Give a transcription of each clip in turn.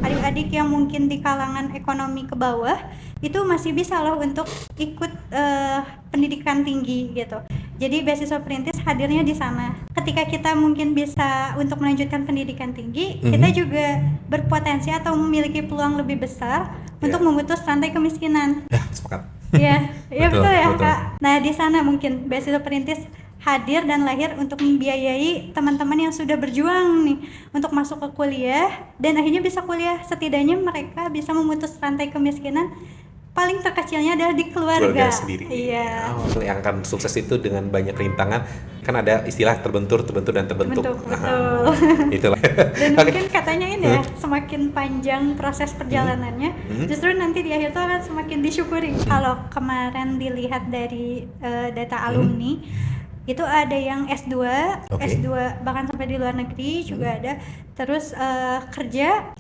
adik-adik yang mungkin di kalangan ekonomi ke bawah itu masih bisa loh untuk ikut pendidikan tinggi gitu. Jadi beasiswa perintis hadirnya di sana. Ketika kita mungkin bisa untuk melanjutkan pendidikan tinggi, kita juga berpotensi atau memiliki peluang lebih besar untuk memutus rantai kemiskinan. Ya, sepakat. Iya, iya betul ya betul. Kak. Nah di sana mungkin beasiswa perintis hadir dan lahir untuk membiayai teman-teman yang sudah berjuang nih untuk masuk ke kuliah dan akhirnya bisa kuliah. Setidaknya mereka bisa memutus rantai kemiskinan. Paling terkecilnya adalah di keluarga Sendiri. Iya. Yang akan sukses itu dengan banyak rintangan. Kan ada istilah terbentur dan terbentuk. Betul. Itulah. Dan mungkin katanya ini ya, semakin panjang proses perjalanannya, justru nanti di akhir itu akan semakin disyukuri. Kalau kemarin dilihat dari data alumni, itu ada yang S2, S2 bahkan sampai di luar negeri juga ada. Terus kerja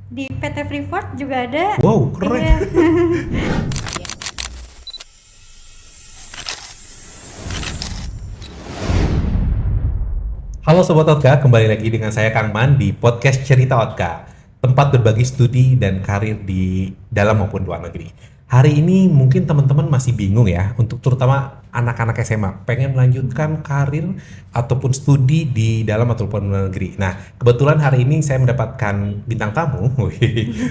di PT Freeport juga ada. Wow, keren. Iya. Halo Sobat Otka, kembali lagi dengan saya Kang Man di podcast Cerita Otka, tempat berbagi studi dan karir di dalam maupun luar negeri. Hari ini mungkin teman-teman masih bingung ya, untuk terutama anak-anak SMA, pengen melanjutkan karir ataupun studi di dalam ataupun luar negeri. Nah, kebetulan hari ini saya mendapatkan bintang tamu,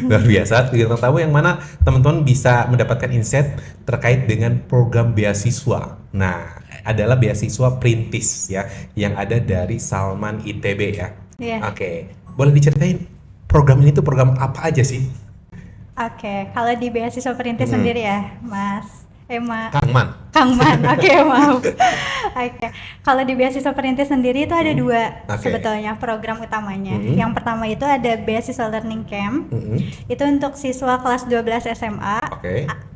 luar biasa, bintang tamu yang mana teman-teman bisa mendapatkan insight terkait dengan program beasiswa. Nah, adalah beasiswa perintis ya, yang ada dari Salman ITB ya. Oke, boleh diceritain program ini tuh program apa aja sih? Oke, kalau di beasiswa perintis sendiri ya, Mas Kang Man. Oke, maaf. Oke, kalau di beasiswa perintis sendiri itu ada dua sebetulnya program utamanya. Yang pertama itu ada beasiswa learning camp. Itu untuk siswa kelas 12 SMA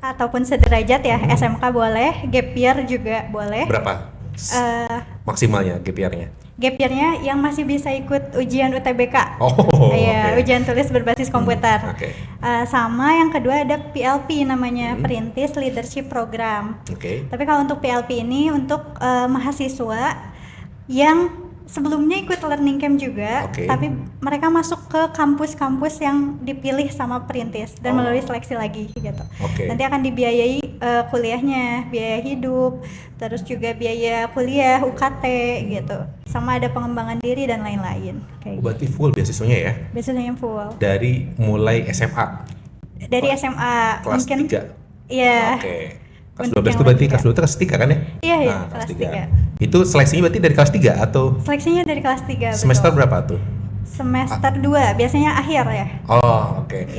ataupun sederajat ya, SMK boleh, gap year juga boleh. Berapa? Maksimalnya gap year-nya? Gap year-nya yang masih bisa ikut ujian UTBK. Ujian tulis berbasis komputer. Sama yang kedua ada PLP namanya, Perintis Leadership Program. Tapi kalau untuk PLP ini untuk mahasiswa yang sebelumnya ikut learning camp juga, tapi mereka masuk ke kampus-kampus yang dipilih sama perintis dan melalui seleksi lagi gitu. Nanti akan dibiayai kuliahnya, biaya hidup, terus juga biaya kuliah, UKT gitu. Sama ada pengembangan diri dan lain-lain. Berarti full beasiswanya ya? Beasiswanya full. Dari mulai SMA? Dari SMA. Kelas mungkin 3? Iya. Kelas 12 itu berarti kelas 2 itu kelas 3 kan ya? Iya, kelas 3. Itu seleksinya berarti dari kelas 3 atau? Seleksinya dari kelas 3. Semester berapa tuh? Semester 2, biasanya akhir ya.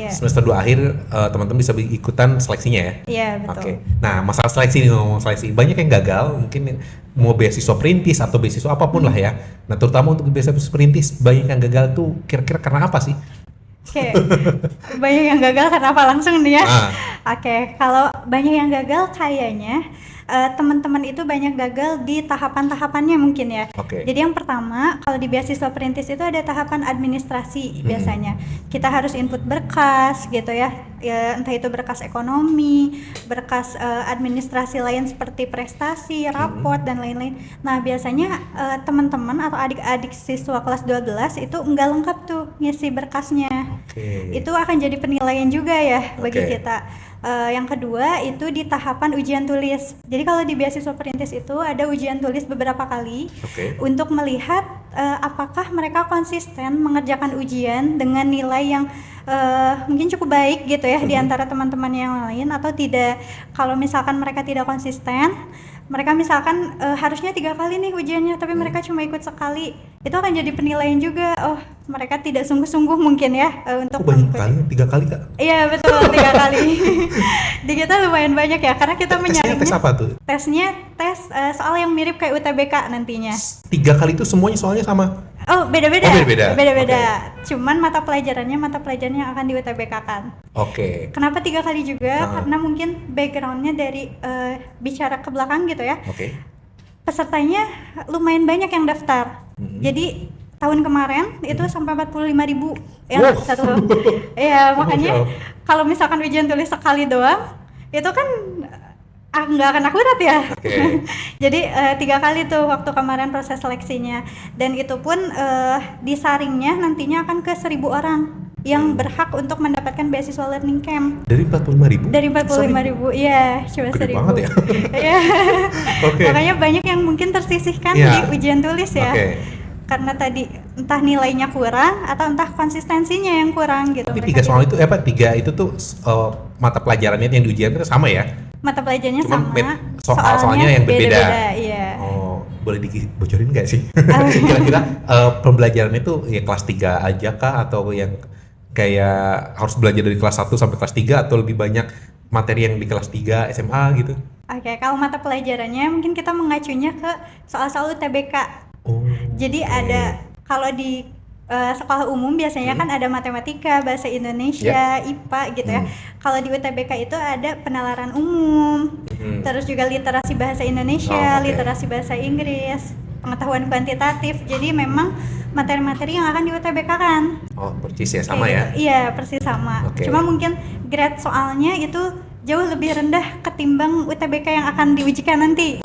Semester 2 akhir teman-teman bisa ikutan seleksinya ya? Iya, betul. Nah, masalah seleksi nih, ngomong seleksi, banyak yang gagal, mungkin mau beasiswa perintis atau beasiswa apapun lah ya. Nah, terutama untuk beasiswa perintis, banyak yang gagal tuh kira-kira karena apa sih? Banyak yang gagal karena apa langsung nih ya? Kalau banyak yang gagal kayaknya teman-teman itu banyak gagal di tahapan-tahapannya mungkin ya. Jadi yang pertama, kalau di beasiswa perintis itu ada tahapan administrasi biasanya. Kita harus input berkas gitu ya, entah itu berkas ekonomi, berkas administrasi lain seperti prestasi, raport dan lain-lain. Nah, biasanya teman-teman atau adik-adik siswa kelas 12 itu enggak lengkap tuh ngisi berkasnya. Itu akan jadi penilaian juga ya bagi kita. Yang kedua itu di tahapan ujian tulis. Jadi kalau di beasiswa perintis itu ada ujian tulis beberapa kali untuk melihat apakah mereka konsisten mengerjakan ujian dengan nilai yang mungkin cukup baik gitu ya di antara teman-teman yang lain atau tidak. Kalau misalkan mereka tidak konsisten, mereka misalkan harusnya 3 kali nih ujiannya tapi mereka cuma ikut sekali, itu akan jadi penilaian juga. Oh, mereka tidak sungguh-sungguh mungkin ya untuk banyak kali, 3 kali Kak? Iya betul, 3 kali. Di kita lumayan banyak ya, karena kita menyaringnya. Tes apa tuh? Tesnya soal yang mirip kayak UTBK nantinya. 3 kali itu semuanya soalnya sama? Oh, beda-beda. Beda-beda. Cuman mata pelajarannya akan di UTBK-kan. Kenapa 3 kali juga? Karena mungkin backgroundnya dari bicara ke belakang gitu ya. Pesertanya lumayan banyak yang daftar. Jadi tahun kemarin itu sampai 45.000 yang satu. Iya, makanya kalau misalkan ujian tulis sekali doang, itu kan nggak akan akurat ya. Jadi 3 kali tuh waktu kemarin proses seleksinya, dan itu pun disaringnya nantinya akan ke 1.000 orang yang berhak untuk mendapatkan beasiswa learning camp. Dari 45.000? Dari 45.000, iya, cuma 1.000. Gede banget ya. Iya. Oke. Makanya banyak yang mungkin tersisihkan di ujian tulis ya. Karena tadi entah nilainya kurang atau entah konsistensinya yang kurang gitu. Tapi 3 soal itu tiga itu tuh mata pelajarannya yang diujian itu sama ya? Mata pelajarannya cuman sama. soalnya yang berbeda. Iya. Oh, boleh dibocorin nggak sih? Kira-kira pembelajaran itu ya kelas 3 aja kah atau yang kayak harus belajar dari kelas 1 sampai kelas 3 atau lebih banyak materi yang di kelas 3 SMA gitu? Oke, kalau mata pelajarannya mungkin kita mengacunya ke soal-soal UTBK. Jadi ada kalau di sekolah umum biasanya kan ada matematika, bahasa Indonesia, IPA gitu ya. Kalau di UTBK itu ada penalaran umum, terus juga literasi bahasa Indonesia, literasi bahasa Inggris, pengetahuan kuantitatif. Jadi memang materi-materi yang akan di UTBK kan. Oh, persis ya, sama ya? Iya, persis sama. Cuma mungkin grade soalnya itu jauh lebih rendah ketimbang UTBK yang akan diujikan nanti.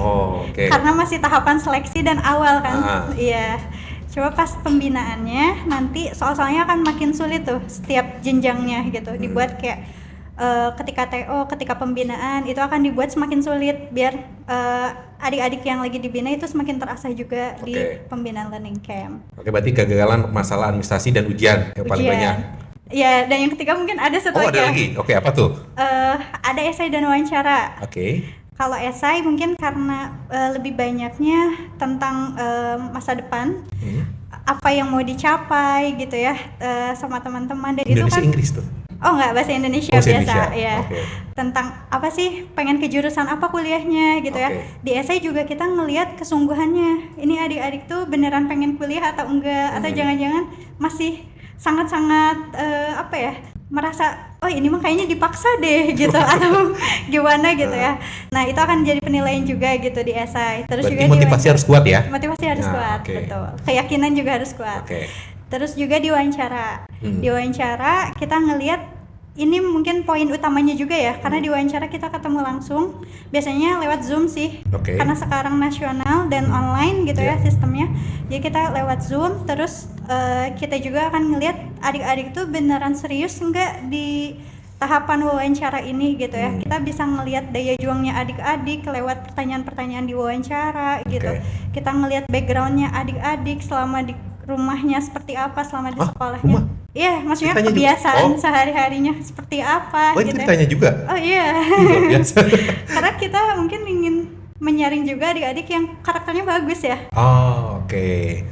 Karena masih tahapan seleksi dan awal kan. Iya. Coba pas pembinaannya nanti soal-soalnya akan makin sulit tuh setiap jenjangnya gitu. Dibuat kayak ketika TO, ketika pembinaan itu akan dibuat semakin sulit biar adik-adik yang lagi dibina itu semakin terasa juga di pembinaan learning camp. Berarti kegagalan masalah administrasi dan ujian yang paling banyak. Ya, dan yang ketiga mungkin ada satu lagi. Ada lagi? Apa tuh? Ada esai dan wawancara. Kalau esai mungkin karena lebih banyaknya tentang masa depan, apa yang mau dicapai gitu ya sama teman-teman. Dan Indonesia, itu kan Inggris tuh? Oh enggak, bahasa Indonesia biasa ya. Tentang apa sih, pengen ke jurusan apa kuliahnya gitu ya. Di esai juga kita ngelihat kesungguhannya. Ini adik-adik tuh beneran pengen kuliah atau enggak, atau jangan-jangan masih sangat-sangat merasa oh ini mah kayaknya dipaksa deh gitu atau gimana gitu ya. Nah, itu akan jadi penilaian juga gitu di esai. Terus berarti juga motivasi harus kuat ya? Motivasi harus kuat, betul. Keyakinan juga harus kuat. Terus juga di wawancara. Di wawancara kita ngelihat ini mungkin poin utamanya juga ya, karena di wawancara kita ketemu langsung, biasanya lewat Zoom sih, karena sekarang nasional dan online gitu ya sistemnya. Jadi kita lewat Zoom, terus kita juga akan ngelihat adik-adik tuh beneran serius enggak di tahapan wawancara ini gitu ya. Kita bisa ngelihat daya juangnya adik-adik lewat pertanyaan-pertanyaan di wawancara gitu. Kita ngelihat backgroundnya adik-adik selama di rumahnya seperti apa, selama di sekolahnya. Iya, maksudnya kebiasaan sehari-harinya seperti apa gitu. Itu ditanya juga? Oh iya. Karena kita mungkin ingin menyaring juga adik-adik yang karakternya bagus ya.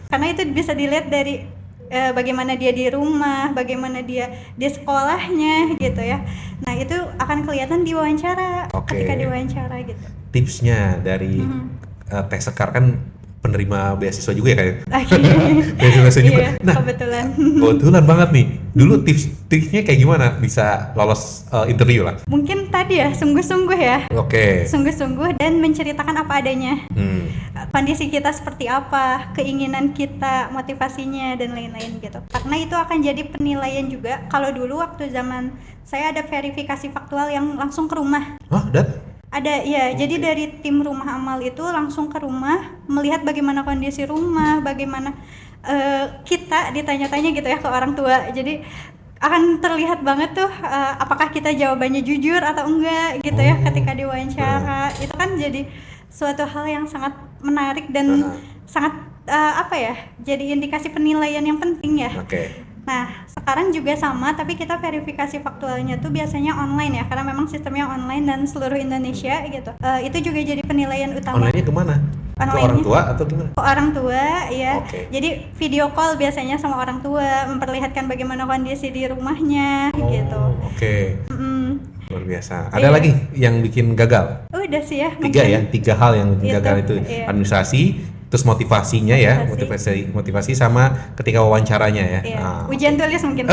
Karena itu bisa dilihat dari bagaimana dia di rumah, bagaimana dia di sekolahnya gitu ya. Nah, itu akan kelihatan di wawancara, ketika di wawancara gitu. Tipsnya dari Teh Sekar kan penerima beasiswa juga ya kayak. Beasiswa juga. Iya, nah, kebetulan banget nih. Dulu tips-tipsnya kayak gimana bisa lolos interview lah? Mungkin tadi ya sungguh-sungguh ya. Sungguh-sungguh dan menceritakan apa adanya. Kondisi kita seperti apa, keinginan kita, motivasinya dan lain-lain gitu. Karena itu akan jadi penilaian juga. Kalau dulu waktu zaman saya ada verifikasi faktual yang langsung ke rumah. Ada ya, jadi dari tim rumah amal itu langsung ke rumah melihat bagaimana kondisi rumah, bagaimana kita ditanya-tanya gitu ya ke orang tua. Jadi akan terlihat banget tuh apakah kita jawabannya jujur atau enggak gitu ya ketika diwawancara. Itu kan jadi suatu hal yang sangat menarik dan sangat jadi indikasi penilaian yang penting ya. Nah, sekarang juga sama, tapi kita verifikasi faktualnya tuh biasanya online ya, karena memang sistemnya online dan seluruh Indonesia gitu. Itu juga jadi penilaian utama. Online-nya kemana? Ke orang tua atau gimana? Ke orang tua, ya. Jadi video call biasanya sama orang tua, memperlihatkan bagaimana kondisi di rumahnya gitu. Luar biasa. Ada lagi yang bikin gagal? Udah sih ya. 3 hal yang bikin gagal itu. Administrasi, terus motivasinya ya, motivasi sama ketika wawancaranya ya. Ujian tulis mungkin.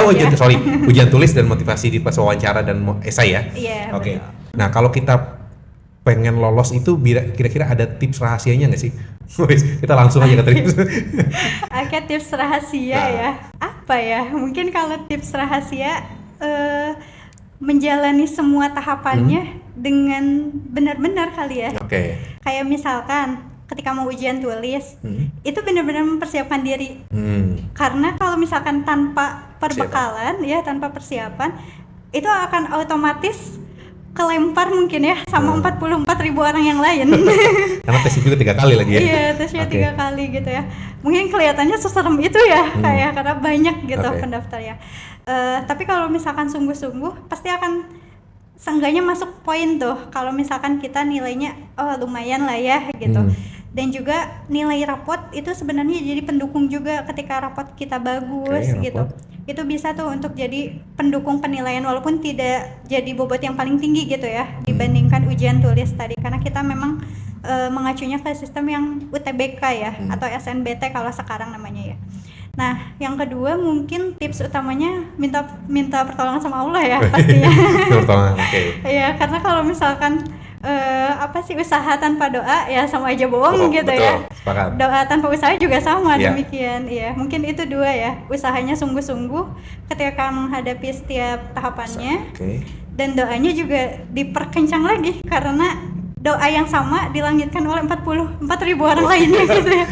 Ujian tulis dan motivasi di pas wawancara dan esai ya. Nah, kalau kita pengen lolos itu kira-kira ada tips rahasianya nggak sih? Kita langsung aja ke tips. Tips rahasia ya. Apa ya? Mungkin kalau tips rahasia menjalani semua tahapannya dengan benar-benar kali ya. Kayak misalkan ketika mau ujian tulis, itu benar-benar mempersiapkan diri. Karena kalau misalkan tanpa perbekalan ya, tanpa persiapan, itu akan otomatis kelempar mungkin ya sama 44.000 orang yang lain. Karena tes itu 3 kali lagi ya. Iya, tesnya 3 kali gitu ya. Mungkin kelihatannya seserem itu ya, kayak karena banyak gitu pendaftar ya. Tapi kalau misalkan sungguh-sungguh pasti akan seenggaknya masuk poin tuh. Kalau misalkan kita nilainya lumayan lah ya gitu. Dan juga nilai rapot itu sebenarnya jadi pendukung juga ketika rapot kita bagus gitu. Itu bisa tuh untuk jadi pendukung penilaian walaupun tidak jadi bobot yang paling tinggi gitu ya dibandingkan ujian tulis tadi, karena kita memang mengacunya ke sistem yang UTBK ya atau SNBT kalau sekarang namanya ya. Nah, yang kedua mungkin tips utamanya minta pertolongan sama Allah ya pastinya. Ya, karena kalau misalkan usaha tanpa doa ya sama aja bohong gitu betul, ya. Sepakat. Doa tanpa usaha juga sama demikian ya. Mungkin itu 2 ya. Usahanya sungguh-sungguh ketika menghadapi setiap tahapannya. Dan doanya juga diperkencang lagi karena doa yang sama dilangitkan oleh 44.000 orang lainnya gitu ya.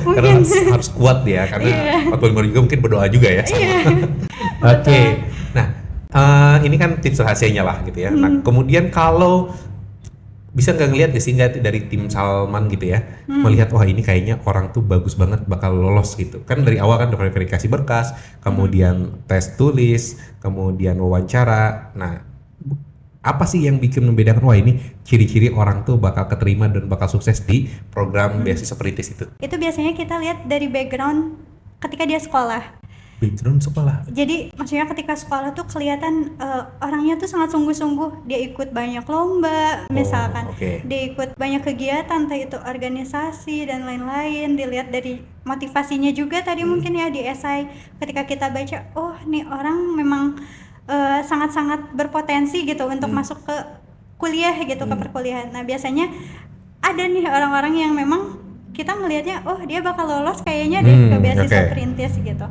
Mungkin karena harus kuat ya, karena 45 juga mungkin berdoa juga ya sama. Nah, ini kan tips rahasianya lah gitu ya. Nah, kemudian kalau bisa nggak ngelihat sehingga dari tim Salman gitu ya, melihat wah ini kayaknya orang tuh bagus banget bakal lolos gitu kan, dari awal kan udah verifikasi berkas, kemudian tes tulis, kemudian wawancara. Nah, apa sih yang bikin membedakan wah ini ciri-ciri orang tuh bakal keterima dan bakal sukses di program beasiswa perintis itu? Itu biasanya kita lihat dari background ketika dia sekolah. Background sekolah. Jadi maksudnya ketika sekolah tuh kelihatan orangnya tuh sangat sungguh-sungguh, dia ikut banyak lomba misalkan, dia ikut banyak kegiatan, entah itu organisasi dan lain-lain. Dilihat dari motivasinya juga tadi mungkin ya di esai, ketika kita baca, oh nih orang memang sangat-sangat berpotensi gitu untuk masuk ke kuliah gitu, ke perkuliahan. Nah biasanya ada nih orang-orang yang memang kita ngelihatnya, oh dia bakal lolos kayaknya deh ke beasiswa perintis gitu.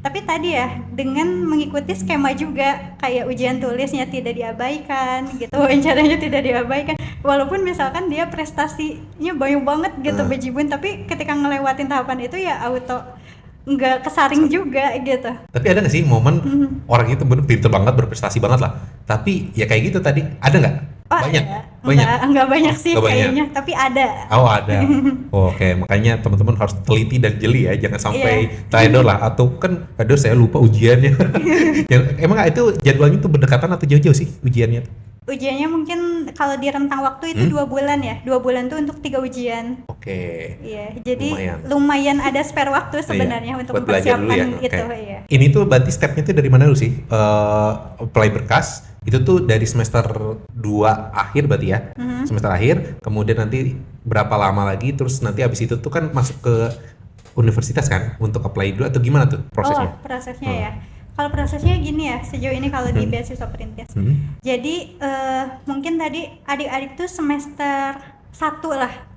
Tapi tadi ya, dengan mengikuti skema juga, kayak ujian tulisnya tidak diabaikan gitu, wawancaranya tidak diabaikan. Walaupun misalkan dia prestasinya banyak banget gitu, bejibun, tapi ketika ngelewatin tahapan itu ya auto nggak kesaring juga gitu. Tapi ada nggak sih momen orang itu bener pinter banget, berprestasi banget lah, tapi ya kayak gitu tadi, ada nggak? Banyak? Enggak banyak sih kayaknya, tapi ada. Oh ada. Oke, makanya teman-teman harus teliti dan jeli ya, jangan sampai trader lah, atau kan aduh saya lupa ujiannya. Emang itu jadwalnya tuh berdekatan atau jauh-jauh sih ujiannya? Ujiannya mungkin kalau di rentang waktu itu 2 bulan ya, 2 bulan tuh untuk 3 ujian. Iya, jadi lumayan ada spare waktu sebenarnya untuk mempersiapkan itu. Ini tuh berarti stepnya tuh dari mana dulu sih? Apply berkas itu tuh dari semester 2 akhir berarti ya, semester akhir, kemudian nanti berapa lama lagi, terus nanti abis itu tuh kan masuk ke universitas kan untuk apply dulu, atau gimana tuh prosesnya? Prosesnya ya. Kalau prosesnya gini ya, sejauh ini kalau di beasiswa perintis. Jadi mungkin tadi adik-adik tuh semester 1 lah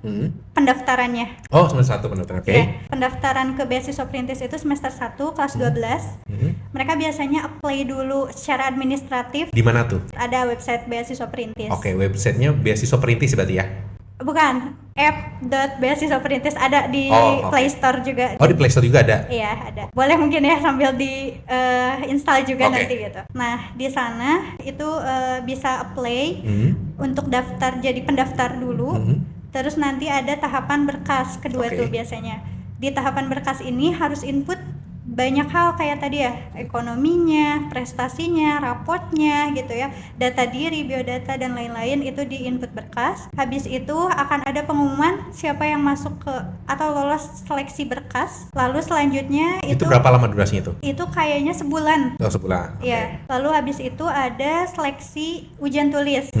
pendaftarannya. Oh, semester 1 pendaftaran. Ya, pendaftaran ke beasiswa perintis itu semester 1 kelas 12. Mereka biasanya apply dulu secara administratif. Di mana tuh? Ada website beasiswa perintis. Websitenya beasiswa perintis berarti ya? Bukan, app.beasiswa perintis ada di Play Store juga. Oh, di Play Store juga ada? Iya, ada. Boleh mungkin ya sambil di install juga nanti gitu. Nah, di sana itu bisa apply untuk daftar, jadi pendaftar dulu. Terus nanti ada tahapan berkas kedua tuh biasanya. Di tahapan berkas ini harus input banyak hal kayak tadi ya, ekonominya, prestasinya, rapotnya gitu ya, data diri, biodata dan lain-lain itu di input berkas. Habis itu akan ada pengumuman siapa yang masuk ke atau lolos seleksi berkas. Lalu selanjutnya itu berapa lama durasinya itu? Itu kayaknya sebulan. Oh, sebulan. Iya. Lalu habis itu ada seleksi ujian tulis.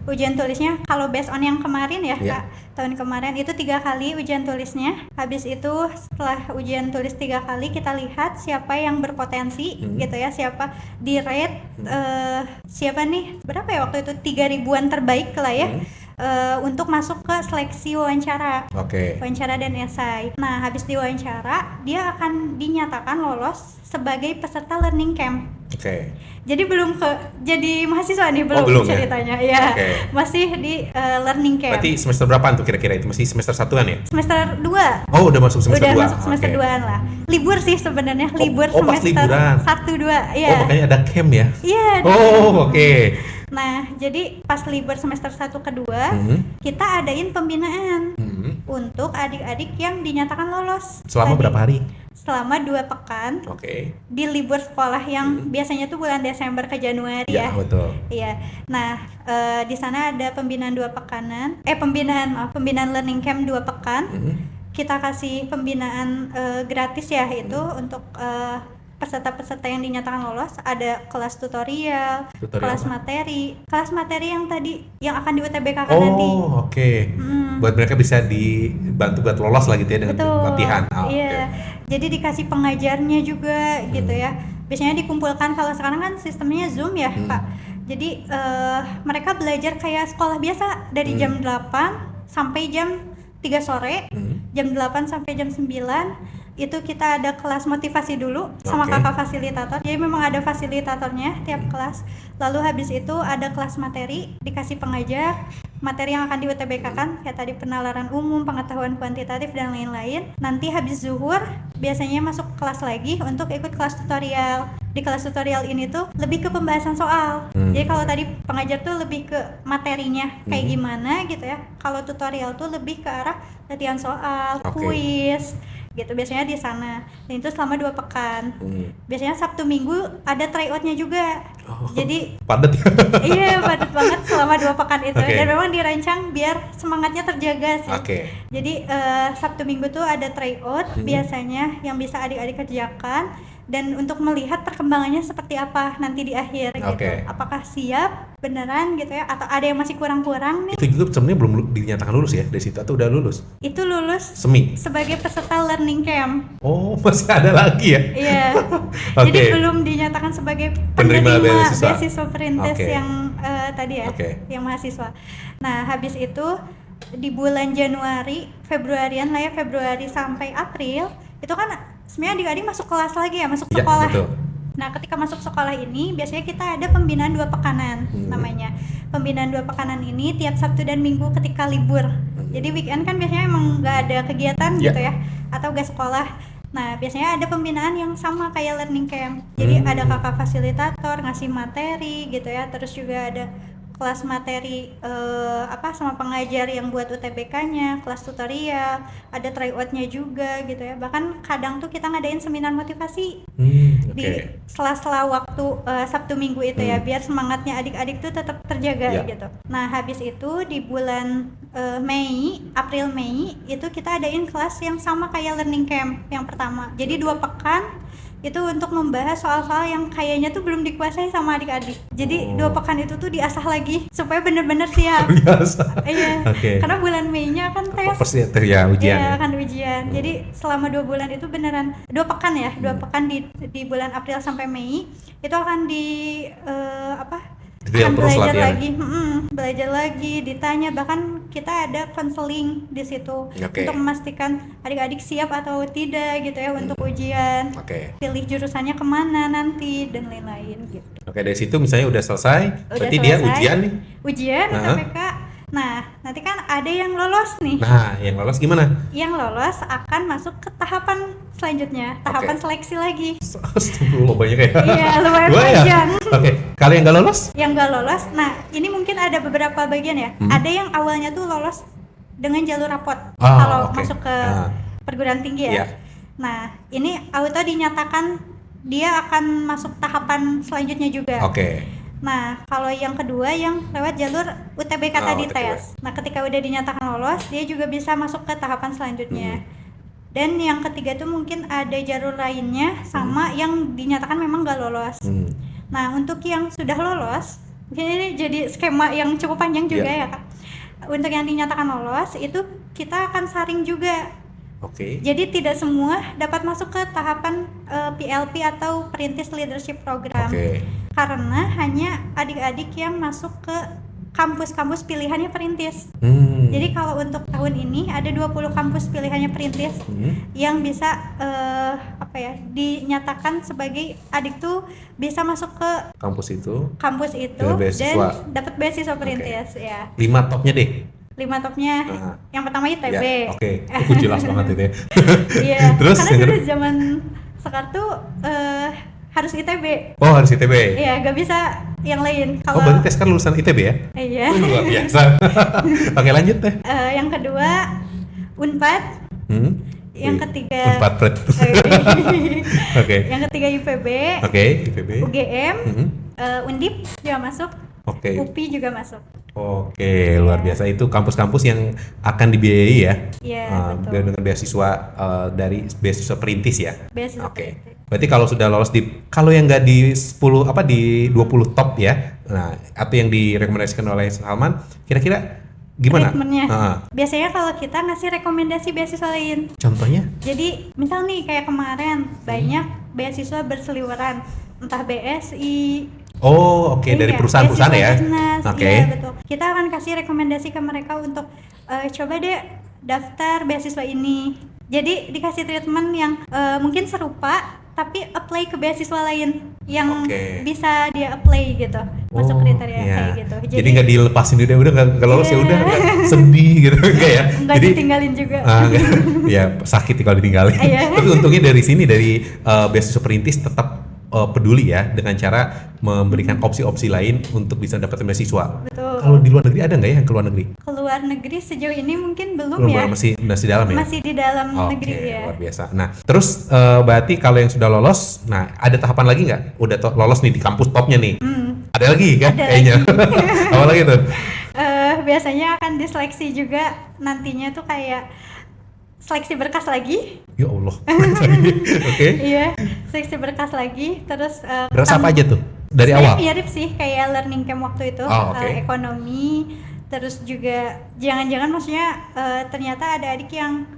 Ujian tulisnya kalau based on yang kemarin ya, Kak, tahun kemarin itu 3 kali ujian tulisnya. Habis itu setelah ujian tulis 3 kali kita lihat siapa yang berpotensi gitu ya, siapa di rate siapa nih berapa ya waktu itu 3.000-an terbaik lah ya, untuk masuk ke seleksi wawancara. Wawancara dan esai. Nah, habis diwawancara dia akan dinyatakan lolos sebagai peserta learning camp. Oke. Jadi belum jadi mahasiswa nih, belum, belum ceritanya. Ya? Masih di learning camp. Berarti semester berapaan tuh kira-kira itu? Masih semester 1-an ya? Semester 2. Oh, udah masuk semester 2. Udah masuk semester 2-an lah. Libur sih sebenarnya, libur semester 1 2. Iya. Oh, makanya ada camp ya? Iya. Oh, oke. Nah, jadi pas libur semester 1 ke 2, kita adain pembinaan untuk adik-adik yang dinyatakan lolos. Selama berapa hari? Selama 2 pekan. Oke. Di libur sekolah yang biasanya tuh bulan Desember ke Januari ya. Iya, betul. Iya. Nah, di sana ada pembinaan 2 pekanan. Pembinaan learning camp 2 pekan. Kita kasih pembinaan gratis ya, itu untuk peserta-peserta yang dinyatakan lolos. Ada kelas tutorial kelas materi yang tadi yang akan di UTBK kan nanti. Oh, oke. Buat mereka bisa dibantu buat lolos lah gitu ya dengan latihan. Iya. Jadi dikasih pengajarnya juga gitu ya. Biasanya dikumpulkan, kalau sekarang kan sistemnya Zoom ya, Pak. Jadi mereka belajar kayak sekolah biasa dari jam 8 sampai jam 3 sore. Jam 8 sampai jam 9 itu kita ada kelas motivasi dulu sama kakak fasilitator. Jadi memang ada fasilitatornya tiap kelas. Lalu habis itu ada kelas materi, dikasih pengajar materi yang akan di UTBK kan, kayak tadi penalaran umum, pengetahuan kuantitatif dan lain-lain. Nanti habis zuhur biasanya masuk kelas lagi untuk ikut kelas tutorial. Di kelas tutorial ini tuh lebih ke pembahasan soal. Jadi kalau tadi pengajar tuh lebih ke materinya kayak gimana gitu ya. Kalau tutorial tuh lebih ke arah latihan soal, kuis gitu, biasanya di sana. Dan itu selama 2 pekan. Biasanya Sabtu Minggu ada tryoutnya juga. Jadi padat ya? Iya, padat banget selama 2 pekan itu. Dan memang dirancang biar semangatnya terjaga sih. Jadi Sabtu Minggu tuh ada tryout biasanya yang bisa adik-adik kerjakan, dan untuk melihat perkembangannya seperti apa nanti di akhir gitu. Apakah siap beneran gitu ya, atau ada yang masih kurang-kurang nih. Itu juga sebenarnya belum dinyatakan lulus ya dari situ, atau udah lulus? Itu lulus sebagai peserta learning camp. Oh, masih ada lagi ya? Iya. Jadi belum dinyatakan sebagai penerima beasiswa perintis yang tadi ya, yang mahasiswa. Nah, habis itu di bulan Januari, Februari sampai April itu kan sebenarnya adik-adik masuk kelas lagi ya, masuk sekolah. Betul. Nah, ketika masuk sekolah ini biasanya kita ada pembinaan 2 pekanan namanya. Pembinaan 2 pekanan ini tiap Sabtu dan Minggu ketika libur. Jadi weekend kan biasanya emang nggak ada kegiatan gitu ya, atau nggak sekolah. Nah, biasanya ada pembinaan yang sama kayak learning camp. Jadi ada kakak fasilitator ngasih materi gitu ya, terus juga ada kelas materi sama pengajar yang buat UTBK-nya, kelas tutorial, ada tryout-nya juga gitu ya. Bahkan kadang tuh kita ngadain seminar motivasi di sela-sela waktu Sabtu Minggu itu ya, biar semangatnya adik-adik tuh tetap terjaga gitu. Nah, habis itu di bulan April Mei itu kita adain kelas yang sama kayak learning camp yang pertama. Jadi 2 pekan itu untuk membahas soal-soal yang kayaknya tuh belum dikuasai sama adik-adik. Jadi 2 pekan itu tuh diasah lagi supaya benar-benar siap. Iya. Karena bulan Mei-nya kan tes. Pasti ya ujian. Iya, kan ujian. Jadi selama 2 bulan itu beneran 2 pekan ya, 2 pekan di bulan April sampai Mei itu akan akan belajar lagi, ditanya, bahkan kita ada konseling di situ untuk memastikan adik-adik siap atau tidak gitu ya untuk ujian, pilih jurusannya kemana nanti dan lain-lain gitu. Dari situ misalnya udah selesai, berarti dia ujian nih. Ujian UTBK. Nah, nanti kan ada yang lolos nih. Nah, yang lolos gimana? Yang lolos akan masuk ke tahapan selanjutnya, tahapan seleksi lagi. Banyak ya? Iya, lumayan panjang. Kalau yang nggak lolos? Yang nggak lolos, nah ini mungkin ada beberapa bagian ya. Ada yang awalnya tuh lolos dengan jalur rapot kalau masuk ke perguruan tinggi ya. Nah, ini auto dinyatakan dia akan masuk tahapan selanjutnya juga. Nah, kalau yang kedua yang lewat jalur UTBK tadi tes. Nah, ketika udah dinyatakan lolos, dia juga bisa masuk ke tahapan selanjutnya. Dan yang ketiga tuh mungkin ada jalur lainnya sama yang dinyatakan memang gak lolos. Nah, untuk yang sudah lolos, mungkin ini jadi skema yang cukup panjang juga ya Kak. Untuk yang dinyatakan lolos, itu kita akan saring juga. Jadi tidak semua dapat masuk ke tahapan PLP atau Perintis Leadership Program. Karena hanya adik-adik yang masuk ke kampus-kampus pilihannya perintis. Jadi kalau untuk tahun ini ada 20 kampus pilihannya perintis yang bisa dinyatakan sebagai adik tuh bisa masuk ke kampus itu dan dapat beasiswa perintis ya. 5 topnya deh. 5 topnya. Yang pertama ITB. Ya, oke. Itu jelas banget itu ya. Iya. Terus karena dulu zaman sekarang tuh harus ITB. Oh, harus ITB. Iya, gak bisa yang lain. Kalau berarti Teska lulusan ITB ya? Iya. Luar biasa. Oke, lanjut deh. Yang kedua Unpad. Yang ketiga Unpad. Oke. Yang ketiga IPB. Oke, IPB. UGM. Undip juga masuk. Oke. UPI juga masuk. Oke, luar biasa. Itu kampus-kampus yang akan dibiayai ya? Iya, betul. Dengan beasiswa dari beasiswa perintis ya? Beasiswa perintis. Berarti kalau sudah lolos kalau yang nggak di 10 di 20 top ya, nah atau yang direkomendasikan oleh Salman, kira-kira gimana? Treatmentnya? Biasanya kalau kita ngasih rekomendasi beasiswa lain. Contohnya? Jadi misal nih kayak kemarin banyak beasiswa berseliweran, entah BSI. Oh, oke. Dari perusahaan-perusahaan ya? Oke. Iya, betul. Kita akan kasih rekomendasi ke mereka untuk coba deh daftar beasiswa ini. Jadi dikasih treatment yang mungkin serupa, tapi apply ke beasiswa lain yang bisa dia apply gitu, masuk kriteria kayak gitu. Jadi nggak dilepasin udah nggak lolos ya udah sedih gitu enggak ya? Nggak ditinggalin juga. Ya sakit kalau ditinggalin. Tapi untungnya dari sini dari beasiswa perintis tetap peduli ya dengan cara memberikan opsi-opsi lain untuk bisa dapat beasiswa. Betul. Kalau di luar negeri ada nggak ya yang ke luar negeri? Ke luar negeri sejauh ini mungkin belum ya. Masih dalam ya? Masih di dalam negeri ya. Luar biasa. Nah, terus berarti kalau yang sudah lolos, nah ada tahapan lagi nggak? Udah lolos nih di kampus topnya nih. Ada lagi kan? Kayaknya. Apa lagi tuh? Biasanya akan diseleksi juga nantinya tuh kayak seleksi berkas lagi. Ya Allah. Oke. Iya, seleksi berkas lagi, terus berkas apa aja tuh? Dari awal? Mirip sih kayak learning camp waktu itu, ekonomi, terus juga jangan-jangan maksudnya ternyata ada adik yang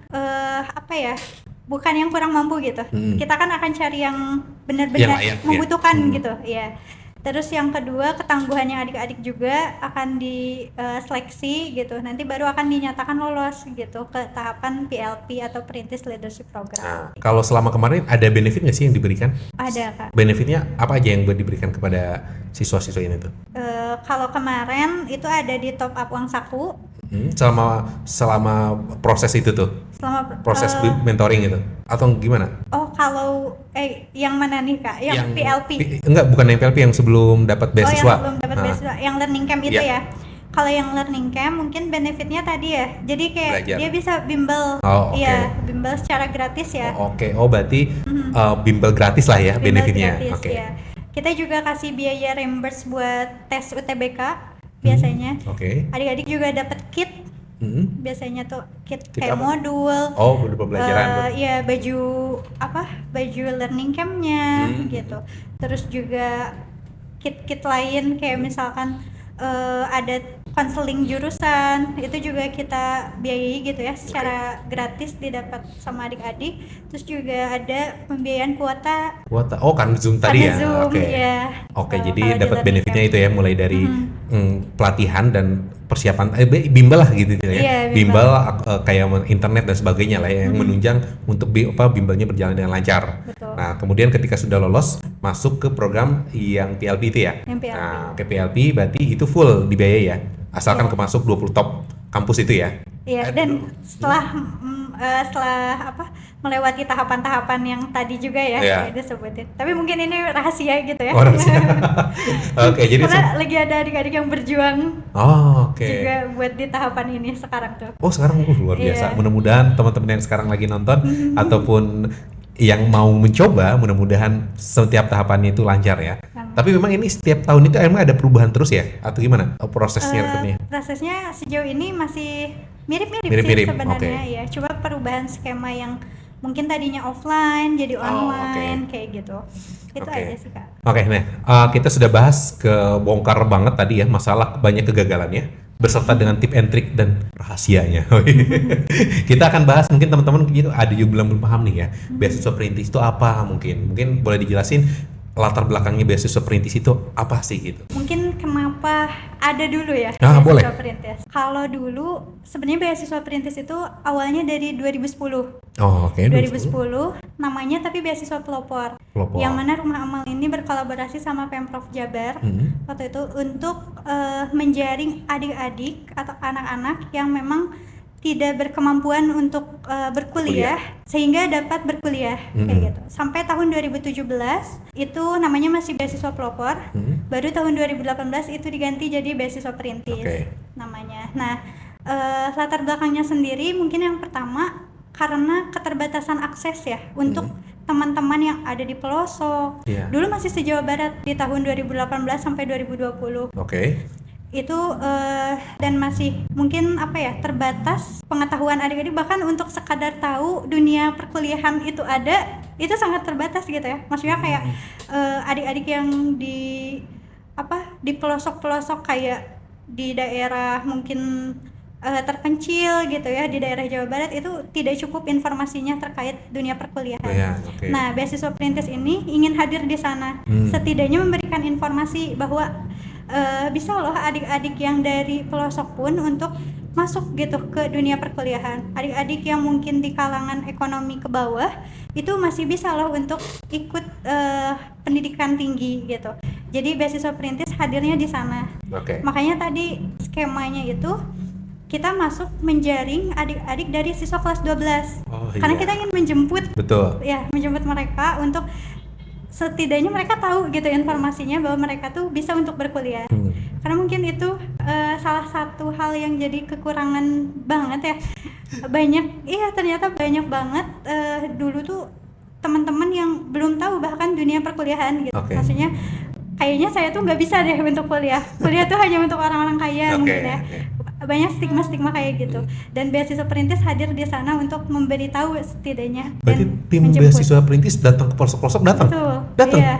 bukan yang kurang mampu gitu. Kita kan akan cari yang benar-benar membutuhkan gitu, ya. Terus yang kedua ketangguhannya adik-adik juga akan diseleksi gitu. Nanti baru akan dinyatakan lolos gitu ke tahapan PLP atau Perintis Leadership Program. Nah, kalau selama kemarin ada benefit nggak sih yang diberikan? Ada, Kak. Benefitnya apa aja yang diberikan kepada siswa-siswa ini tuh? Kalau kemarin itu ada di top up uang saku. Selama proses itu tuh? Proses mentoring itu? Atau gimana? Oh, kalau yang mana nih, Kak? Yang PLP? Enggak, bukan yang PLP, yang sebelum dapat beasiswa. Oh, yang sebelum dapat beasiswa. Yang learning camp itu ya? Kalau yang learning camp mungkin benefitnya tadi ya. Jadi kayak belajar. Dia bisa bimbel. Iya, bimbel secara gratis ya. Oh, berarti bimbel gratis lah ya benefitnya. Ya. Kita juga kasih biaya reimburse buat tes UTBK biasanya. Adik-adik juga dapat kit. Biasanya tuh kit kayak apa? Modul. Oh, modul pembelajaran. Iya, baju learning campnya gitu. Terus juga kit-kit lain kayak misalkan ada konseling jurusan, itu juga kita biayai gitu ya, secara gratis didapat sama adik-adik. Terus juga ada pembiayaan kuota. Oh, kan Zoom tadi ya. Zoom, jadi dapat benefitnya itu ya, mulai dari pelatihan dan persiapan bimbel lah gitu ya. Bimbel kayak internet dan sebagainya lah ya, yang menunjang untuk bimbelnya berjalan dengan lancar. Betul. Nah, kemudian ketika sudah lolos masuk ke program yang PLP itu ya. Nah, ke PLP berarti itu full dibiayai ya. Asalkan kemasuk 20 top kampus itu ya. Iya, dan setelah melewati tahapan-tahapan yang tadi juga ya disebutin. Tapi mungkin ini rahasia gitu ya. Oh, rahasia. Jadi karena lagi ada adik-adik yang berjuang. Juga buat di tahapan ini sekarang tuh. Oh, sekarang luar biasa. Mudah-mudahan teman-teman yang sekarang lagi nonton ataupun yang mau mencoba, mudah-mudahan setiap tahapannya itu lancar ya. Tapi memang ini setiap tahun itu emang ada perubahan terus ya? Atau gimana prosesnya? Prosesnya sejauh ini masih mirip-mirip sih sebenarnya ya. Cuma perubahan skema yang mungkin tadinya offline jadi online kayak gitu. Itu aja sih, Kak. Kita sudah bahas bongkar banget tadi ya masalah banyak kegagalannya beserta dengan tip and trick dan rahasianya. Kita akan bahas, mungkin teman-teman gitu ada yang belum paham nih ya. Beasiswa perintis itu apa mungkin boleh dijelasin latar belakangnya beasiswa perintis itu apa sih gitu? Mungkin kenapa ada dulu ya beasiswa boleh. Perintis. Kalau dulu sebenarnya beasiswa perintis itu awalnya dari 2010. Oh, oke. 2010 namanya tapi beasiswa pelopor. Yang mana Rumah Amal ini berkolaborasi sama Pemprov Jabar waktu itu untuk menjaring adik-adik atau anak-anak yang memang tidak berkemampuan untuk berkuliah sehingga dapat berkuliah kayak gitu. Sampai tahun 2017 itu namanya masih beasiswa pelopor. Baru tahun 2018 itu diganti jadi beasiswa perintis namanya. Nah, latar belakangnya sendiri mungkin yang pertama karena keterbatasan akses ya untuk teman-teman yang ada di pelosok. Dulu masih se-Jawa Barat di tahun 2018 sampai 2020. Itu dan masih mungkin terbatas pengetahuan adik-adik, bahkan untuk sekadar tahu dunia perkuliahan itu ada, itu sangat terbatas gitu ya. Maksudnya kayak adik-adik yang di pelosok-pelosok kayak di daerah mungkin terpencil gitu ya, di daerah Jawa Barat itu tidak cukup informasinya terkait dunia perkuliahan. Nah, beasiswa perintis ini ingin hadir di sana, setidaknya memberikan informasi bahwa bisa loh adik-adik yang dari pelosok pun untuk masuk gitu ke dunia perkuliahan. Adik-adik yang mungkin di kalangan ekonomi ke bawah itu masih bisa loh untuk ikut pendidikan tinggi gitu. Jadi beasiswa perintis hadirnya di sana. Makanya tadi skemanya itu kita masuk menjaring adik-adik dari siswa kelas 12. Karena kita ingin menjemput menjemput mereka untuk setidaknya mereka tahu gitu informasinya bahwa mereka tuh bisa untuk berkuliah. Karena mungkin itu salah satu hal yang jadi kekurangan banget ya. Ternyata banyak banget dulu tuh teman-teman yang belum tahu bahkan dunia perkuliahan gitu. Maksudnya kayaknya saya tuh nggak bisa deh untuk kuliah. Kuliah tuh hanya untuk orang-orang kaya mungkin ya. Banyak stigma-stigma kayak gitu. Dan beasiswa perintis hadir di sana untuk memberitahu setidaknya. Berarti tim beasiswa perintis datang ke pelosok-pelosok datang? Datang? Iya,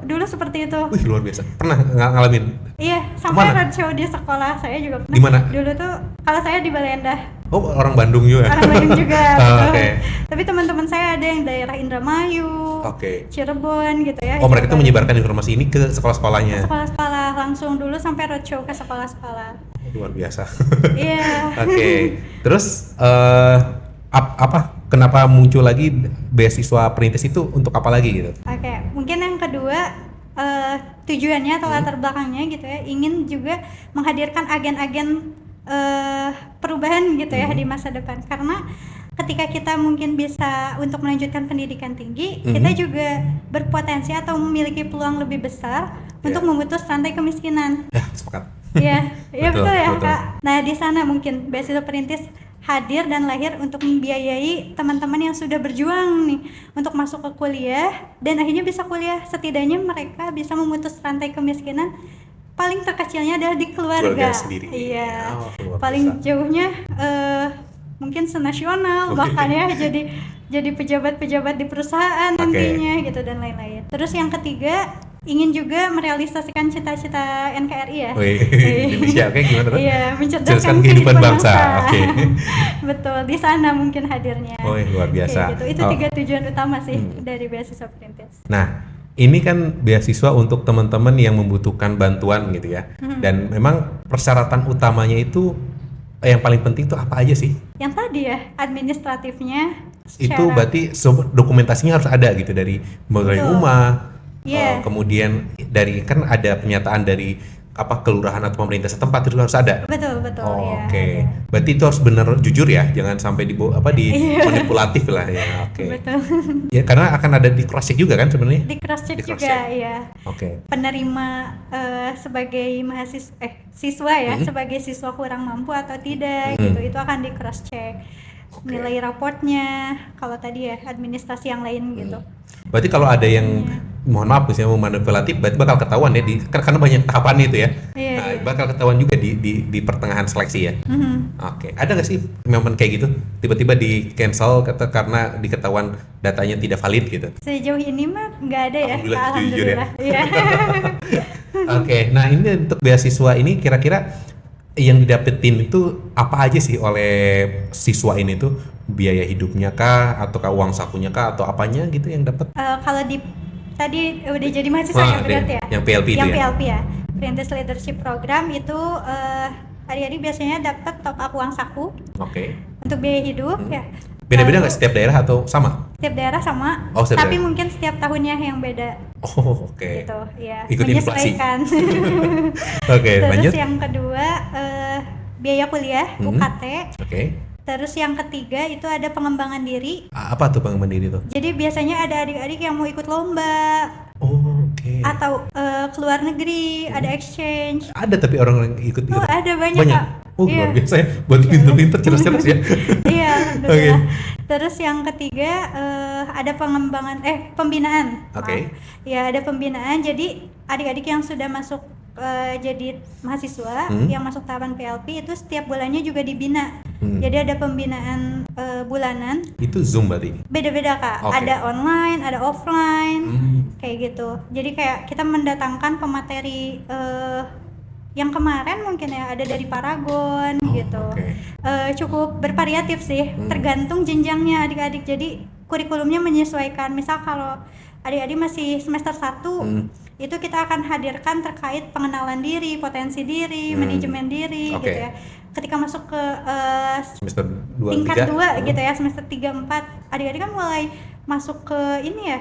dulu seperti itu. Wih, luar biasa. Pernah ngalamin? Iya, sampai roadshow di sekolah saya juga pernah. Di mana? Dulu tuh kalau saya di Baleendah. Oh, orang Bandung juga. Orang Bandung juga. Tapi teman-teman saya ada yang daerah Indramayu, Cirebon gitu ya. Oh, mereka tuh menyebarkan informasi ini ke sekolah-sekolahnya. Sekolah-sekolah langsung dulu sampai roadshow ke sekolah-sekolah. Luar biasa. Iya. Terus kenapa muncul lagi beasiswa perintis itu untuk apa lagi gitu? Mungkin yang kedua tujuannya atau latar belakangnya gitu ya, ingin juga menghadirkan agen-agen perubahan gitu ya di masa depan. Karena ketika kita mungkin bisa untuk melanjutkan pendidikan tinggi, kita juga berpotensi atau memiliki peluang lebih besar untuk memutus rantai kemiskinan. Sepakat. Iya betul ya Kak. Nah, di sana mungkin beasiswa perintis hadir dan lahir untuk membiayai teman-teman yang sudah berjuang nih untuk masuk ke kuliah dan akhirnya bisa kuliah. Setidaknya mereka bisa memutus rantai kemiskinan. Paling terkecilnya adalah di keluarga sendiri. Iya. Paling jauhnya mungkin senasional bahkan ya jadi pejabat-pejabat di perusahaan nantinya gitu dan lain-lain. Terus yang ketiga, ingin juga merealisasikan cita-cita NKRI ya. Indonesia, gimana tuh? Iya, mencerdaskan kehidupan bangsa. Betul, di sana mungkin hadirnya. Luar biasa. Gitu. Itu 3 tujuan utama sih dari beasiswa perintis. Nah, ini kan beasiswa untuk teman-teman yang membutuhkan bantuan gitu ya. Dan memang persyaratan utamanya itu yang paling penting itu apa aja sih? Yang tadi ya, administratifnya. Itu berarti dokumentasinya harus ada gitu dari rumah. Kemudian dari kan ada pernyataan dari kelurahan atau pemerintah setempat itu harus ada. Betul. Berarti itu harus benar jujur ya, jangan sampai manipulatif lah ya. Betul. Ya karena akan ada di cross check juga kan sebenarnya. Di cross check juga ya. Penerima sebagai siswa ya, sebagai siswa kurang mampu atau tidak gitu, itu akan di cross check. Nilai raportnya, kalau tadi ya administrasi yang lain gitu. Berarti kalau ada yang mohon maaf misalnya mau manipulatif, berarti bakal ketahuan ya karena banyak tahapan itu ya. Bakal ketahuan juga di pertengahan seleksi ya. Ada nggak sih momen kayak gitu tiba-tiba di cancel karena diketahuan datanya tidak valid gitu? Sejauh ini mah nggak ada ya. Alhamdulillah. Iya. Nah ini untuk beasiswa ini kira-kira yang didapetin itu apa aja sih oleh siswa ini tuh? Biaya hidupnya kah, ataukah uang sakunya kah, atau apanya gitu yang dapat? Kalau di tadi udah jadi mahasiswa ya berarti ya? Yang PLP yang itu ya? PLP ya, Perintis Leadership Program itu adik-adik biasanya dapat top up uang saku untuk biaya hidup ya. Beda-beda nggak setiap daerah atau sama? Setiap daerah sama, tapi mungkin setiap tahunnya yang beda. Gitu ya, ikut inflasi. Terus lanjut. yang kedua biaya kuliah UKT. Terus yang ketiga itu ada pengembangan diri. Apa tuh pengembangan diri tuh? Jadi biasanya ada adik-adik yang mau ikut lomba. Atau ke luar negeri, ada exchange. Ada tapi orang yang ikut. Ada banyak. Luar biasa ya, buat pinter-pinter, cerdas-cerdas ya. Iya, alhamdulillah. Terus yang ketiga ada pembinaan. Ya, ada pembinaan. Jadi adik-adik yang sudah masuk jadi mahasiswa yang masuk tahapan PLP itu setiap bulannya juga dibina. Jadi ada pembinaan bulanan. Itu Zoom berarti? Beda-beda Kak. Ada online, ada offline, kayak gitu. Jadi kayak kita mendatangkan pemateri yang kemarin mungkin ya ada dari Paragon gitu. Cukup bervariatif sih, tergantung jenjangnya adik-adik. Jadi kurikulumnya menyesuaikan. Misal kalau adik-adik masih semester 1 itu kita akan hadirkan terkait pengenalan diri, potensi diri, manajemen diri gitu ya. Ketika masuk ke semester 2, tingkat 2 gitu ya, semester 3, 4 adik-adik kan mulai masuk ke ini ya,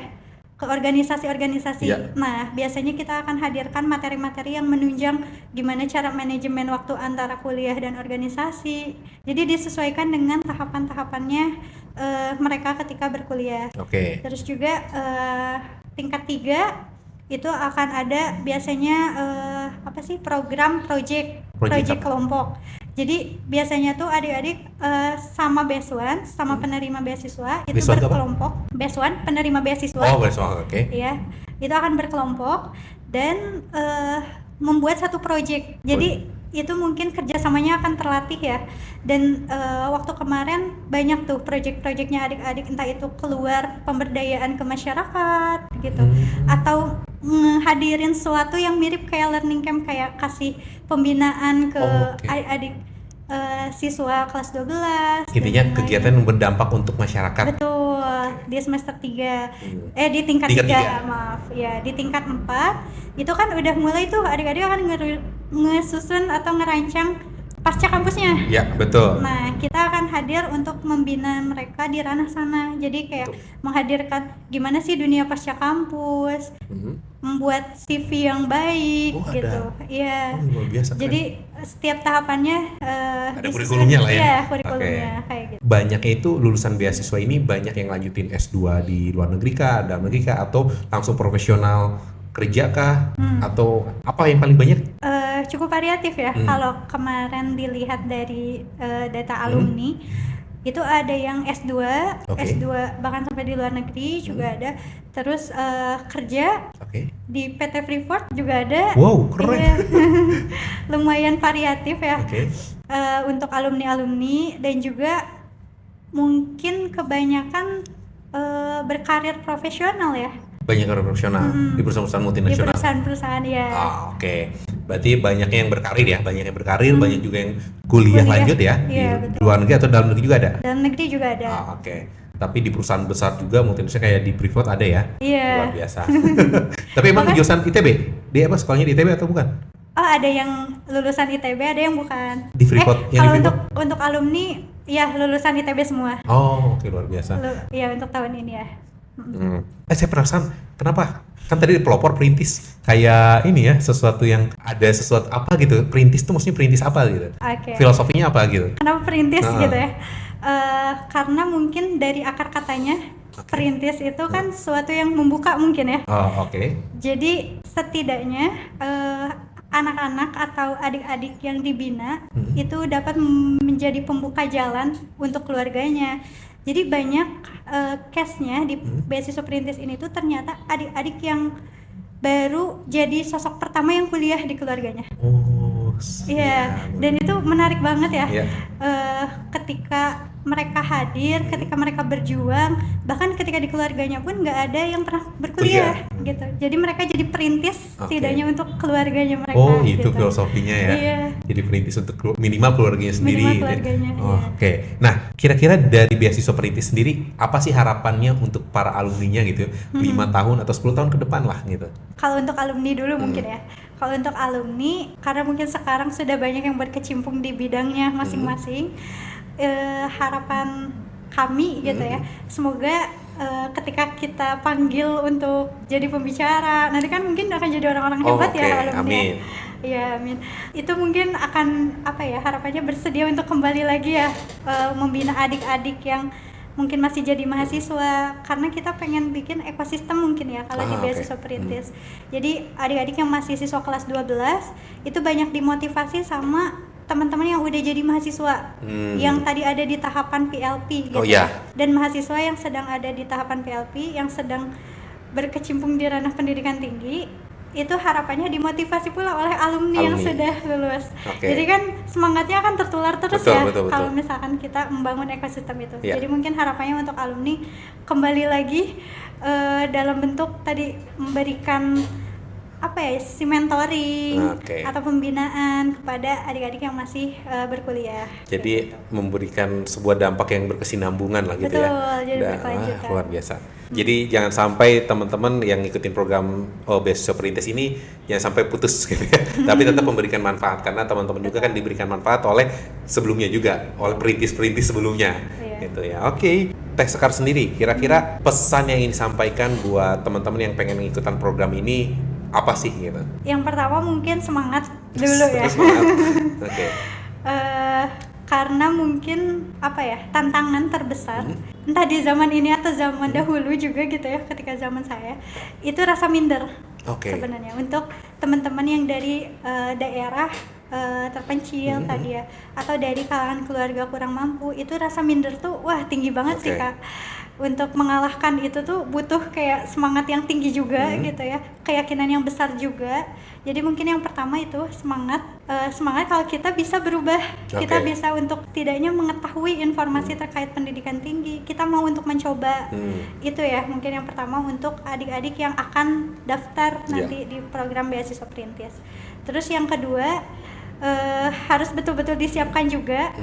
ke organisasi-organisasi. Nah, biasanya kita akan hadirkan materi-materi yang menunjang gimana cara manajemen waktu antara kuliah dan organisasi. Jadi disesuaikan dengan tahapan-tahapannya mereka ketika berkuliah. Terus juga tingkat 3 itu akan ada biasanya program project kelompok. Jadi biasanya tuh adik-adik sama besuan, sama penerima beasiswa itu berkelompok. Besuan penerima beasiswa. Iya, itu akan berkelompok dan membuat satu project. Jadi itu mungkin kerjasamanya akan terlatih ya. Dan waktu kemarin banyak tuh project-projectnya adik-adik, entah itu keluar pemberdayaan ke masyarakat gitu, atau hadirin sesuatu yang mirip kayak learning camp, kayak kasih pembinaan ke adik-adik siswa kelas 12. Intinya kegiatan yang berdampak untuk masyarakat. Betul, di semester 3 di tingkat 3, maaf ya, di tingkat 4 itu kan udah mulai tuh adik-adik akan ngesusun atau ngerancang pasca kampusnya. Ya, betul. Nah, kita akan hadir untuk membina mereka di ranah sana. Jadi kayak menghadirkan gimana sih dunia pasca kampus, membuat CV yang baik gitu. Iya. Luar biasa. Jadi setiap tahapannya ada kurikulumnya lah ya. Iya, kurikulumnya kayak gitu. Banyaknya itu lulusan beasiswa ini banyak yang lanjutin S2 di luar negeri kah, dalam negeri kah, atau langsung profesional kerja kah, atau apa yang paling banyak? Cukup variatif ya. Kalau kemarin dilihat dari data alumni itu ada yang S2, S2 bahkan sampai di luar negeri juga ada. Terus kerja di PT Freeport juga ada. Wow, keren. Lumayan variatif ya. Untuk alumni-alumni, dan juga mungkin kebanyakan berkarir profesional ya. Banyak karir profesional di perusahaan-perusahaan multinasional. Di perusahaan-perusahaan ya. Berarti banyak yang berkarir ya, banyak juga yang kuliah lanjut ya. Di luar negeri atau dalam negeri juga ada? Dalam negeri juga ada. Tapi di perusahaan besar juga multinasional kayak di Freeport ada ya. Luar biasa. Tapi emang jurusan ITB? Dia apa, sekolahnya di ITB atau bukan? Ada yang lulusan ITB, ada yang bukan. Di Freeport? Kalau untuk alumni ya lulusan ITB semua. Luar biasa. Iya, untuk tahun ini ya. Saya penasaran, kenapa? Kan tadi pelopor perintis kayak ini ya, sesuatu yang ada sesuatu apa gitu. Perintis itu maksudnya perintis apa gitu? Filosofinya apa gitu? Kenapa perintis gitu ya? Karena mungkin dari akar katanya perintis itu kan sesuatu yang membuka mungkin ya. Jadi setidaknya anak-anak atau adik-adik yang dibina itu dapat menjadi pembuka jalan untuk keluarganya. Jadi banyak case-nya di beasiswa perintis ini tuh ternyata adik-adik yang baru jadi sosok pertama yang kuliah di keluarganya. Dan itu menarik banget ya. Ketika mereka hadir, ketika mereka berjuang, bahkan ketika di keluarganya pun nggak ada yang pernah berkuliah gitu. Jadi mereka jadi perintis setidaknya untuk keluarganya mereka. Oh, itu gitu. filosofinya ya. Iya. Jadi perintis untuk minimal keluarganya sendiri. Minimal keluarganya. Oh, iya. Oke. Nah, kira-kira dari beasiswa perintis sendiri apa sih harapannya untuk para alumninya gitu? 5 tahun atau 10 tahun ke depan lah gitu. Kalau untuk alumni dulu mungkin ya. Kalau untuk alumni, karena mungkin sekarang sudah banyak yang berkecimpung di bidangnya masing-masing, harapan kami gitu ya, semoga ketika kita panggil untuk jadi pembicara, nanti kan mungkin akan jadi orang-orang hebat ya alumni. Amin. Ya, amin. Itu mungkin akan harapannya bersedia untuk kembali lagi ya, membina adik-adik yang mungkin masih jadi mahasiswa, karena kita pengen bikin ekosistem mungkin ya kalau di beasiswa perintis. Jadi adik-adik yang masih siswa kelas 12 itu banyak dimotivasi sama teman-teman yang udah jadi mahasiswa yang tadi ada di tahapan PLP gitu. Dan mahasiswa yang sedang ada di tahapan PLP yang sedang berkecimpung di ranah pendidikan tinggi, itu harapannya dimotivasi pula oleh alumni yang sudah lulus. Jadi kan semangatnya akan tertular terus betul. Kalau misalkan kita membangun ekosistem itu. Jadi mungkin harapannya untuk alumni kembali lagi dalam bentuk tadi memberikan si mentoring atau pembinaan kepada adik-adik yang masih berkuliah. Jadi memberikan sebuah dampak yang berkesinambungan lah gitu. Betul, jadi berkelanjutan. Luar biasa. Jadi jangan sampai teman-teman yang ngikutin program beasiswa perintis ini jangan sampai putus gitu ya. Tapi tetap memberikan manfaat, karena teman-teman juga kan diberikan manfaat oleh sebelumnya juga, oleh perintis-perintis sebelumnya. Gitu ya. Oke. Teh Sekar sendiri, kira-kira pesan yang ingin disampaikan buat teman-teman yang pengen mengikuti program ini apa sih gitu? Yang pertama mungkin semangat dulu ya. Semangat. Karena mungkin tantangan terbesar entah di zaman ini atau zaman dahulu juga gitu ya, ketika zaman saya itu rasa minder. Sebenarnya untuk teman-teman yang dari daerah terpencil tadi ya, atau dari kalangan keluarga kurang mampu, itu rasa minder tuh tinggi banget sih Kak. Untuk mengalahkan itu tuh butuh kayak semangat yang tinggi juga gitu ya, keyakinan yang besar juga. Jadi mungkin yang pertama itu semangat kalau kita bisa berubah, kita bisa untuk tidaknya mengetahui informasi terkait pendidikan tinggi, kita mau untuk mencoba. Itu ya mungkin yang pertama untuk adik-adik yang akan daftar nanti di program beasiswa perintis. Terus yang kedua harus betul-betul disiapkan juga.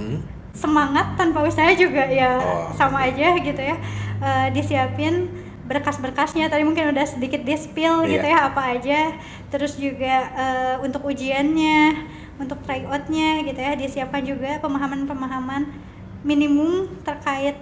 Semangat tanpa usaha juga ya sama aja gitu ya. Disiapin berkas-berkasnya, tadi mungkin udah sedikit di-spill gitu ya apa aja. Terus juga untuk ujiannya, untuk tryout-nya gitu ya, disiapkan juga pemahaman-pemahaman minimum terkait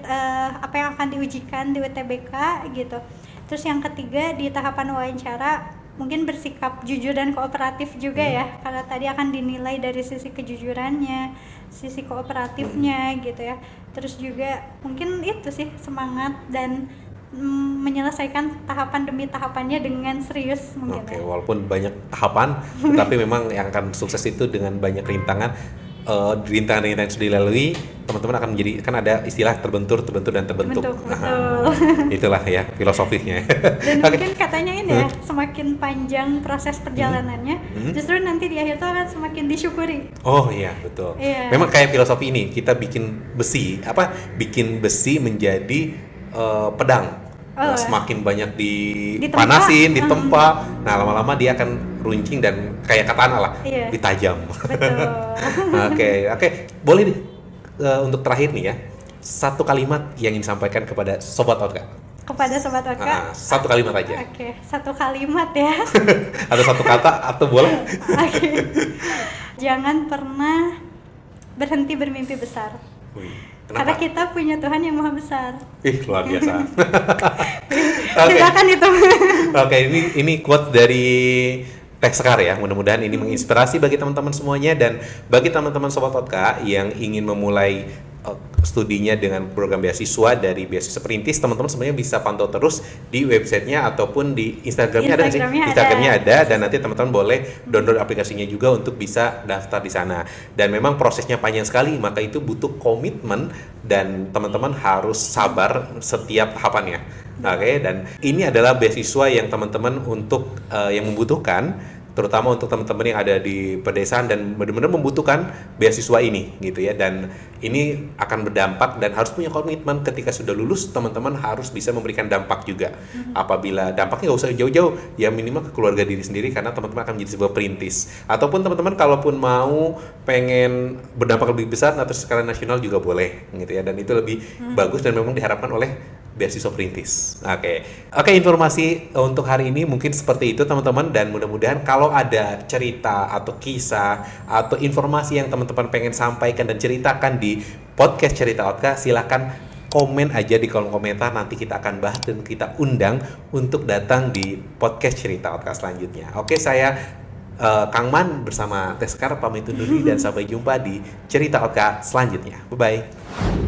apa yang akan diujikan di UTBK gitu. Terus yang ketiga di tahapan wawancara mungkin bersikap jujur dan kooperatif juga ya, karena tadi akan dinilai dari sisi kejujurannya, sisi kooperatifnya gitu ya. Terus juga mungkin itu sih semangat dan menyelesaikan tahapan demi tahapannya dengan serius mungkin. Walaupun banyak tahapan, tetapi memang yang akan sukses itu dengan banyak rintangan. Rintangan-rintangan yang sudah dilalui, teman-teman akan menjadi, kan ada istilah terbentur dan terbentuk. Itulah ya filosofinya. Dan mungkin katanya ini ya, semakin panjang proses perjalanannya, justru nanti di akhir itu akan semakin disyukuri. Oh iya, betul. Memang kayak filosofi ini, kita bikin besi menjadi pedang. Semakin banyak dipanasin, ditempa, nah lama-lama dia akan runcing dan kayak katana lah, ditajam. Betul. Oke. Boleh untuk terakhir nih ya, satu kalimat yang ingin disampaikan kepada Sobat Otka. Kepada Sobat Otka? Satu kalimat aja. Satu kalimat ya. Atau satu kata, atau boleh. Jangan pernah berhenti bermimpi besar. Kenapa? Karena kita punya Tuhan yang Maha Besar. Luar biasa. Silakan itu. Ini quote dari Teh Sekar ya. Mudah-mudahan ini menginspirasi bagi teman-teman semuanya, dan bagi teman-teman Sobat Otka yang ingin memulai studinya dengan program beasiswa dari beasiswa perintis, teman-teman sebenarnya bisa pantau terus di websitenya ataupun di Instagramnya ada nggak sih? Instagramnya ada, dan nanti teman-teman boleh download aplikasinya juga untuk bisa daftar di sana. Dan memang prosesnya panjang sekali, maka itu butuh komitmen dan teman-teman harus sabar setiap tahapannya. Dan ini adalah beasiswa yang teman-teman untuk yang membutuhkan terutama untuk teman-teman yang ada di pedesaan dan benar-benar membutuhkan beasiswa ini gitu ya. Dan ini akan berdampak dan harus punya komitmen ketika sudah lulus, teman-teman harus bisa memberikan dampak juga. Apabila dampaknya nggak usah jauh-jauh, ya minimal ke keluarga diri sendiri, karena teman-teman akan menjadi sebuah perintis. Ataupun teman-teman kalaupun mau pengen berdampak lebih besar atau skala nasional juga boleh gitu ya, dan itu lebih bagus dan memang diharapkan oleh beasiswa perintis. Oke, informasi untuk hari ini mungkin seperti itu teman-teman, dan mudah-mudahan kalau ada cerita atau kisah atau informasi yang teman-teman pengen sampaikan dan ceritakan di podcast Cerita Otka, silakan komen aja di kolom komentar, nanti kita akan bahas dan kita undang untuk datang di podcast Cerita Otka selanjutnya. Oke, saya Kang Man bersama Teskar pamit undur diri dan sampai jumpa di Cerita Otka selanjutnya. Bye-bye.